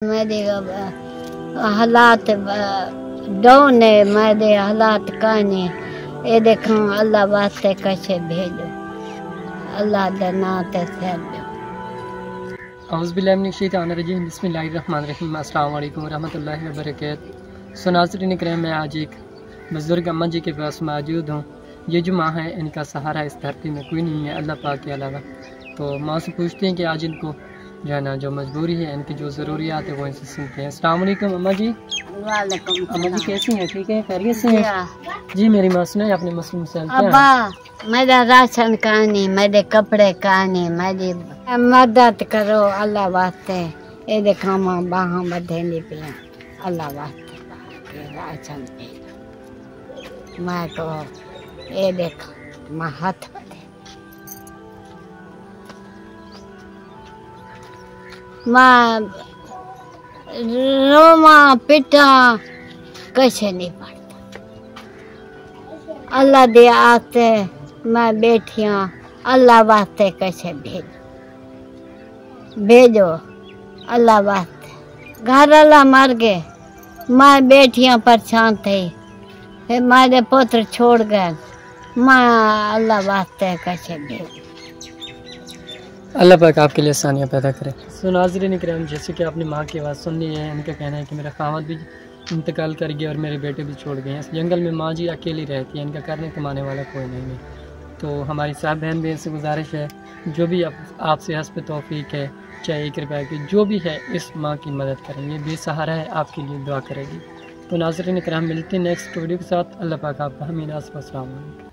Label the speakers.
Speaker 1: मेरे हालात डाउन है, मेरे हालात काने ये देखो अल्लाह वास्ते कशे भेजो, अल्लाह दे नाम ते सैर दो।
Speaker 2: औज़ुबिल्लाहिमिनश्शैतानिर्रजीम बिस्मिल्लाहिर्रहमानिर्रहीम अस्सलाम वालेकुम रहमतुल्लाहि व बरकातहू। सो नाज़रीन करम, मैं आज एक बुज़ुर्ग अम्मा जी के पास मौजूद हूँ। ये जो माँ है इनका सहारा इस धरती में कोई नहीं है अल्लाह पाक के अलावा। तो माँ से पूछते हैं कि आज इनको जो है ना जो मजबूरी है, इनकी जो ज़रूरियात है वो इनसे सुनते हैं। अस्सलाम वालेकुम अम्मा जी।
Speaker 1: वालेकुम
Speaker 2: अम्मा जी कैसी हैं? ठीक है, खैरियत से हैं? जी मेरी माँ सुनाए अपने मसले मसाइल क्या
Speaker 1: अब्बा, मेरा राशन कहानी, मेरे कपड़े कहानी, मेरी मदद करो अल्लाह वास्ते। ये देखो माँ बाहाँ बधेंदी पिया, अल्लाह वास्ते राशन भेजो। मैं को ये देखो मैं हाथ बधे मैं रोमा पिटा कशे नहीं पड़ता। अल्लाह दे आते मैं बैठिया, अल्लाह वास्ते कशे भेजो अल्लाह वास्ते। घर अल्लाह मर गए, मैं बैठिया परेशान थी, फिर मेरे पुत्र छोड़ गए, मैं अल्लाह वास्ते कशे भेजो।
Speaker 2: अल्लाह पाक आपके लिए आसानियाँ पैदा करे। सो नाज़रीन करम, जैसे कि आपने माँ की आवाज़ सुन ली है, इनका कहना है कि मेरा खामद भी इंतकाल कर गया और मेरे बेटे भी छोड़ गए हैं। इस जंगल में माँ जी अकेली रहती है, इनका करने कमाने वाला कोई नहीं है। तो हमारी साहब बहन भी से गुजारिश है, जो भी आपसे हस्ब तौफीक है, चाहे 1 रुपये की जो भी है, इस माँ की मदद करें। ये बेसहारा है, आपके लिए दुआ करेगी। तो नाज़रीन करम, मिलते हैं नेक्स्ट वीडियो के साथ। अल्लाह पाक आपका हमीद। अस्सलाम वालेकुम।